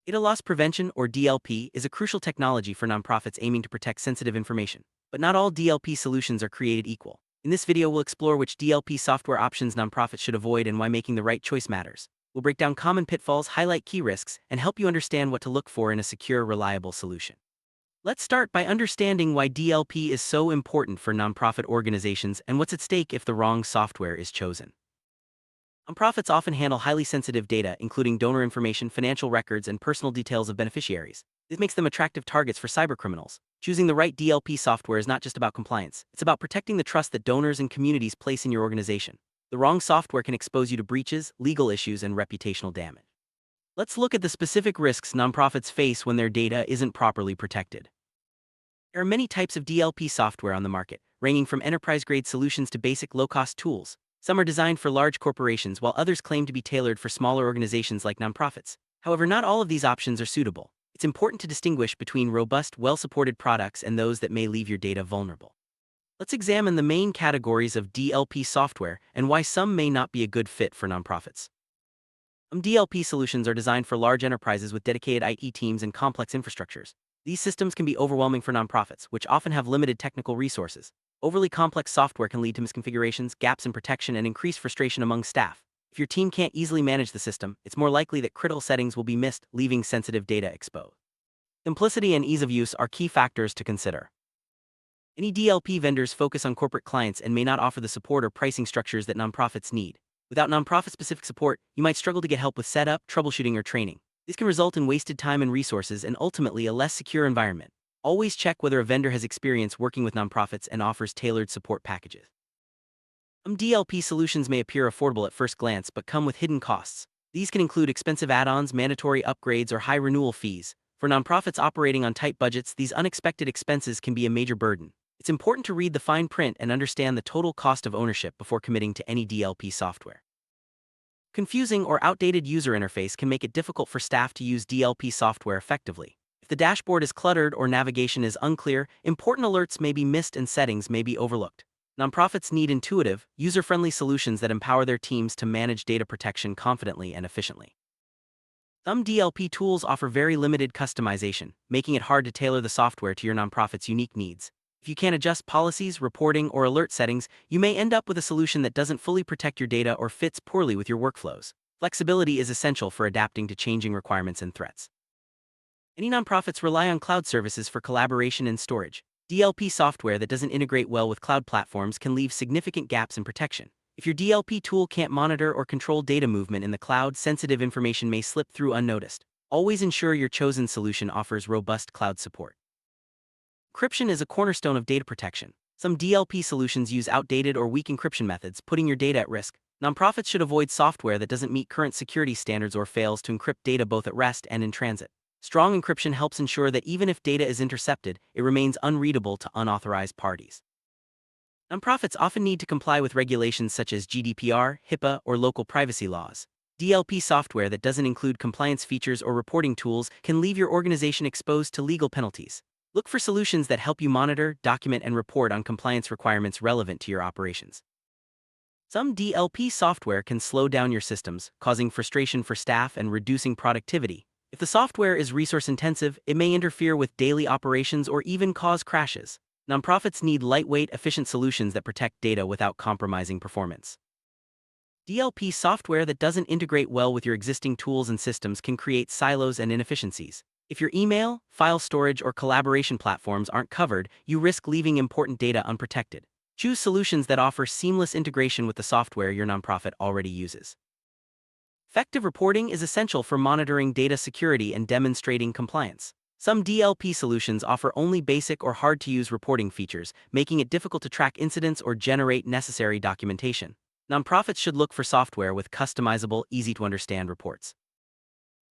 Data loss prevention, or DLP, is a crucial technology for nonprofits aiming to protect sensitive information. But not all DLP solutions are created equal. In this video, we'll explore which DLP software options nonprofits should avoid and why making the right choice matters. We'll break down common pitfalls, highlight key risks, and help you understand what to look for in a secure, reliable solution. Let's start by understanding why DLP is so important for nonprofit organizations and what's at stake if the wrong software is chosen. Nonprofits often handle highly sensitive data, including donor information, financial records, and personal details of beneficiaries. This makes them attractive targets for cybercriminals. Choosing the right DLP software is not just about compliance, it's about protecting the trust that donors and communities place in your organization. The wrong software can expose you to breaches, legal issues, and reputational damage. Let's look at the specific risks nonprofits face when their data isn't properly protected. There are many types of DLP software on the market, ranging from enterprise-grade solutions to basic low-cost tools. Some are designed for large corporations, while others claim to be tailored for smaller organizations like nonprofits. However, not all of these options are suitable. It's important to distinguish between robust, well-supported products and those that may leave your data vulnerable. Let's examine the main categories of DLP software and why some may not be a good fit for nonprofits. Some DLP solutions are designed for large enterprises with dedicated IT teams and complex infrastructures. These systems can be overwhelming for nonprofits, which often have limited technical resources. Overly complex software can lead to misconfigurations, gaps in protection, and increased frustration among staff. If your team can't easily manage the system, it's more likely that critical settings will be missed, leaving sensitive data exposed. Simplicity and ease of use are key factors to consider. Many DLP vendors focus on corporate clients and may not offer the support or pricing structures that nonprofits need. Without nonprofit-specific support, you might struggle to get help with setup, troubleshooting, or training. This can result in wasted time and resources and ultimately a less secure environment. Always check whether a vendor has experience working with nonprofits and offers tailored support packages. Some DLP solutions may appear affordable at first glance but come with hidden costs. These can include expensive add-ons, mandatory upgrades, or high renewal fees. For nonprofits operating on tight budgets, these unexpected expenses can be a major burden. It's important to read the fine print and understand the total cost of ownership before committing to any DLP software. Confusing or outdated user interface can make it difficult for staff to use DLP software effectively. If the dashboard is cluttered or navigation is unclear, important alerts may be missed and settings may be overlooked. Nonprofits need intuitive, user-friendly solutions that empower their teams to manage data protection confidently and efficiently. Some DLP tools offer very limited customization, making it hard to tailor the software to your nonprofit's unique needs. If you can't adjust policies, reporting, or alert settings, you may end up with a solution that doesn't fully protect your data or fits poorly with your workflows. Flexibility is essential for adapting to changing requirements and threats. Many nonprofits rely on cloud services for collaboration and storage. DLP software that doesn't integrate well with cloud platforms can leave significant gaps in protection. If your DLP tool can't monitor or control data movement in the cloud, sensitive information may slip through unnoticed. Always ensure your chosen solution offers robust cloud support. Encryption is a cornerstone of data protection. Some DLP solutions use outdated or weak encryption methods, putting your data at risk. Nonprofits should avoid software that doesn't meet current security standards or fails to encrypt data both at rest and in transit. Strong encryption helps ensure that even if data is intercepted, it remains unreadable to unauthorized parties. Nonprofits often need to comply with regulations such as GDPR, HIPAA, or local privacy laws. DLP software that doesn't include compliance features or reporting tools can leave your organization exposed to legal penalties. Look for solutions that help you monitor, document, and report on compliance requirements relevant to your operations. Some DLP software can slow down your systems, causing frustration for staff and reducing productivity. If the software is resource-intensive, it may interfere with daily operations or even cause crashes. Nonprofits need lightweight, efficient solutions that protect data without compromising performance. DLP software that doesn't integrate well with your existing tools and systems can create silos and inefficiencies. If your email, file storage, or collaboration platforms aren't covered, you risk leaving important data unprotected. Choose solutions that offer seamless integration with the software your nonprofit already uses. Effective reporting is essential for monitoring data security and demonstrating compliance. Some DLP solutions offer only basic or hard-to-use reporting features, making it difficult to track incidents or generate necessary documentation. Nonprofits should look for software with customizable, easy-to-understand reports.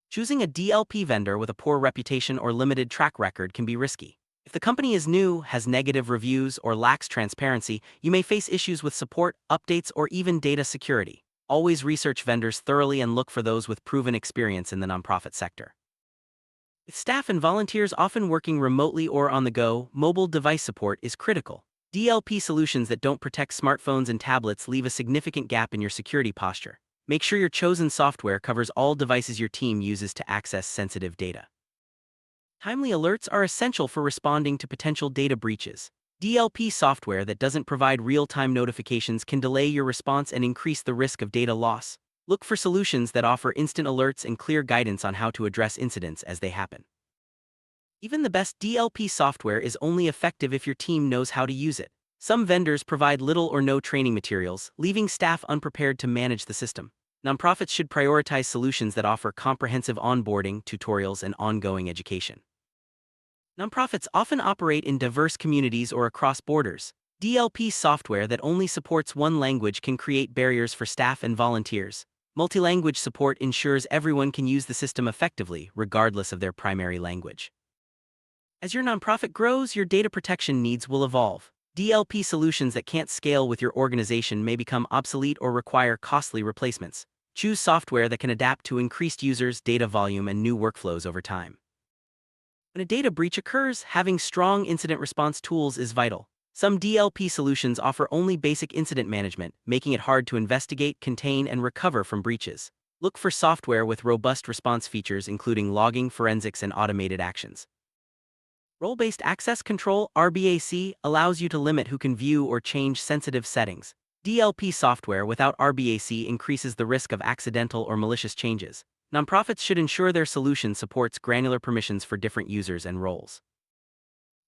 Choosing a DLP vendor with a poor reputation or limited track record can be risky. If the company is new, has negative reviews, or lacks transparency, you may face issues with support, updates, or even data security. Always research vendors thoroughly and look for those with proven experience in the nonprofit sector. With staff and volunteers often working remotely or on the go, mobile device support is critical. DLP solutions that don't protect smartphones and tablets leave a significant gap in your security posture. Make sure your chosen software covers all devices your team uses to access sensitive data. Timely alerts are essential for responding to potential data breaches. DLP software that doesn't provide real-time notifications can delay your response and increase the risk of data loss. Look for solutions that offer instant alerts and clear guidance on how to address incidents as they happen. Even the best DLP software is only effective if your team knows how to use it. Some vendors provide little or no training materials, leaving staff unprepared to manage the system. Nonprofits should prioritize solutions that offer comprehensive onboarding, tutorials, and ongoing education. Nonprofits often operate in diverse communities or across borders. DLP software that only supports one language can create barriers for staff and volunteers. Multilanguage support ensures everyone can use the system effectively, regardless of their primary language. As your nonprofit grows, your data protection needs will evolve. DLP solutions that can't scale with your organization may become obsolete or require costly replacements. Choose software that can adapt to increased users, data volume, and new workflows over time. When a data breach occurs, having strong incident response tools is vital. Some DLP solutions offer only basic incident management, making it hard to investigate, contain, and recover from breaches. Look for software with robust response features including logging, forensics, and automated actions. Role-based access control (RBAC) allows you to limit who can view or change sensitive settings. DLP software without RBAC increases the risk of accidental or malicious changes. Nonprofits should ensure their solution supports granular permissions for different users and roles.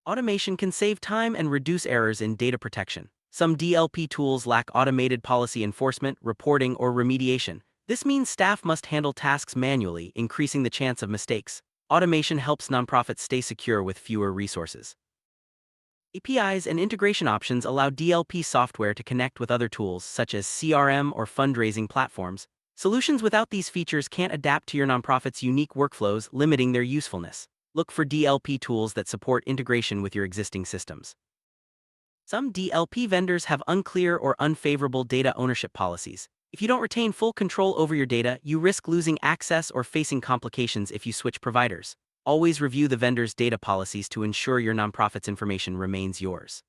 Automation can save time and reduce errors in data protection. Some DLP tools lack automated policy enforcement, reporting, or remediation. This means staff must handle tasks manually, increasing the chance of mistakes. Automation helps nonprofits stay secure with fewer resources. APIs and integration options allow DLP software to connect with other tools such as CRM or fundraising platforms. Solutions without these features can't adapt to your nonprofit's unique workflows, limiting their usefulness. Look for DLP tools that support integration with your existing systems. Some DLP vendors have unclear or unfavorable data ownership policies. If you don't retain full control over your data, you risk losing access or facing complications if you switch providers. Always review the vendor's data policies to ensure your nonprofit's information remains yours.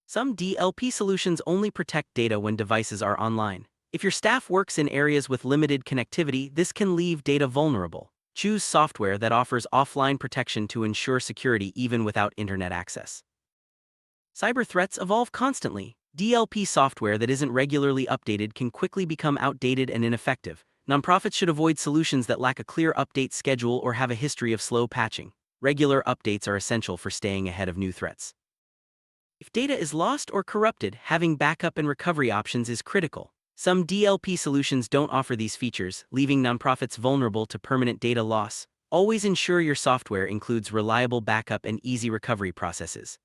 Some DLP solutions only protect data when devices are online. If your staff works in areas with limited connectivity, this can leave data vulnerable. Choose software that offers offline protection to ensure security even without internet access. Cyber threats evolve constantly. DLP software that isn't regularly updated can quickly become outdated and ineffective. Nonprofits should avoid solutions that lack a clear update schedule or have a history of slow patching. Regular updates are essential for staying ahead of new threats. If data is lost or corrupted, having backup and recovery options is critical. Some DLP solutions don't offer these features, leaving nonprofits vulnerable to permanent data loss. Always ensure your software includes reliable backup and easy recovery processes.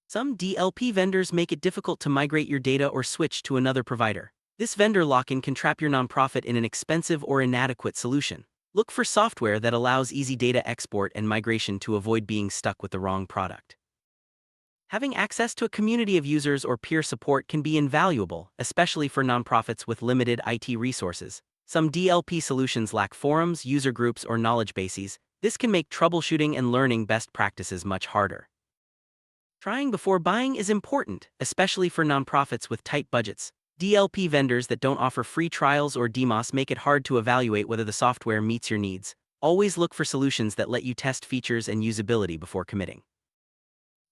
Some DLP vendors make it difficult to migrate your data or switch to another provider. This vendor lock-in can trap your nonprofit in an expensive or inadequate solution. Look for software that allows easy data export and migration to avoid being stuck with the wrong product. Having access to a community of users or peer support can be invaluable, especially for nonprofits with limited IT resources. Some DLP solutions lack forums, user groups, or knowledge bases. This can make troubleshooting and learning best practices much harder. Trying before buying is important, especially for nonprofits with tight budgets. DLP vendors that don't offer free trials or demos make it hard to evaluate whether the software meets your needs. Always look for solutions that let you test features and usability before committing.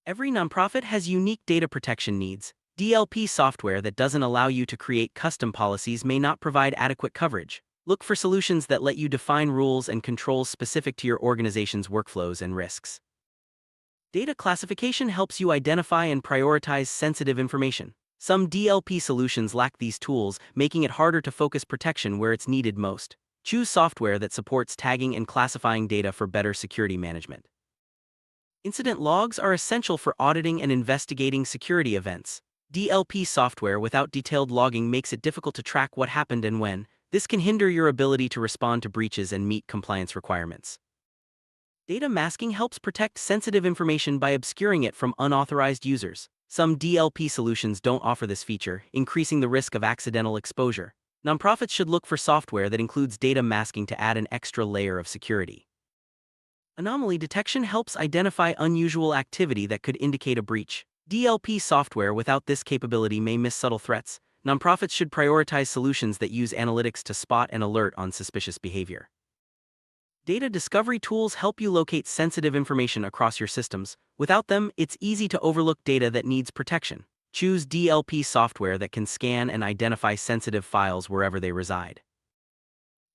Every nonprofit has unique data protection needs. DLP software that doesn't allow you to create custom policies may not provide adequate coverage. Look for solutions that let you define rules and controls specific to your organization's workflows and risks. Data classification helps you identify and prioritize sensitive information. Some DLP solutions lack these tools, making it harder to focus protection where it's needed most. Choose software that supports tagging and classifying data for better security management. Incident logs are essential for auditing and investigating security events. DLP software without detailed logging makes it difficult to track what happened and when. This can hinder your ability to respond to breaches and meet compliance requirements. Data masking helps protect sensitive information by obscuring it from unauthorized users. Some DLP solutions don't offer this feature, increasing the risk of accidental exposure. Nonprofits should look for software that includes data masking to add an extra layer of security. Anomaly detection helps identify unusual activity that could indicate a breach. DLP software without this capability may miss subtle threats. Nonprofits should prioritize solutions that use analytics to spot and alert on suspicious behavior. Data discovery tools help you locate sensitive information across your systems. Without them, it's easy to overlook data that needs protection. Choose DLP software that can scan and identify sensitive files wherever they reside.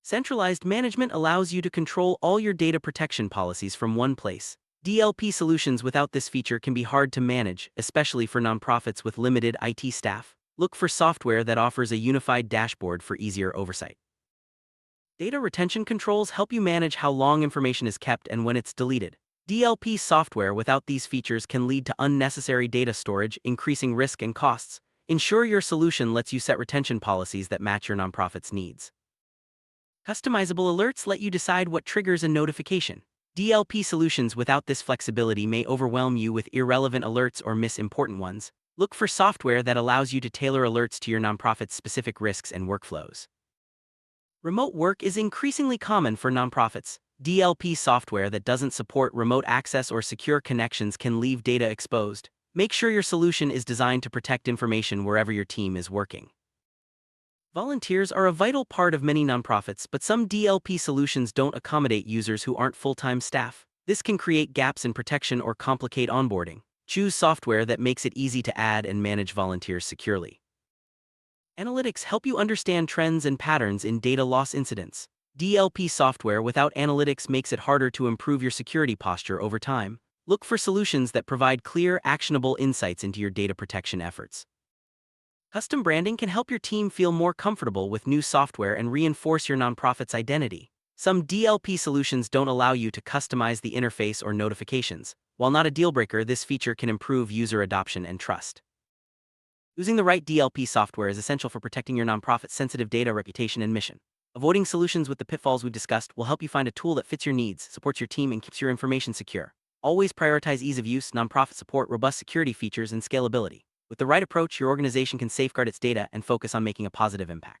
Centralized management allows you to control all your data protection policies from one place. DLP solutions without this feature can be hard to manage, especially for nonprofits with limited IT staff. Look for software that offers a unified dashboard for easier oversight. Data retention controls help you manage how long information is kept and when it's deleted. DLP software without these features can lead to unnecessary data storage, increasing risk and costs. Ensure your solution lets you set retention policies that match your nonprofit's needs. Customizable alerts let you decide what triggers a notification. DLP solutions without this flexibility may overwhelm you with irrelevant alerts or miss important ones. Look for software that allows you to tailor alerts to your nonprofit's specific risks and workflows. Remote work is increasingly common for nonprofits. DLP software that doesn't support remote access or secure connections can leave data exposed. Make sure your solution is designed to protect information wherever your team is working. Volunteers are a vital part of many nonprofits, but some DLP solutions don't accommodate users who aren't full-time staff. This can create gaps in protection or complicate onboarding. Choose software that makes it easy to add and manage volunteers securely. Analytics help you understand trends and patterns in data loss incidents. DLP software without analytics makes it harder to improve your security posture over time. Look for solutions that provide clear, actionable insights into your data protection efforts. Custom branding can help your team feel more comfortable with new software and reinforce your nonprofit's identity. Some DLP solutions don't allow you to customize the interface or notifications. While not a deal-breaker, this feature can improve user adoption and trust. Using the right DLP software is essential for protecting your nonprofit's sensitive data, reputation, and mission. Avoiding solutions with the pitfalls we've discussed will help you find a tool that fits your needs, supports your team, and keeps your information secure. Always prioritize ease of use, nonprofit support, robust security features, and scalability. With the right approach, your organization can safeguard its data and focus on making a positive impact.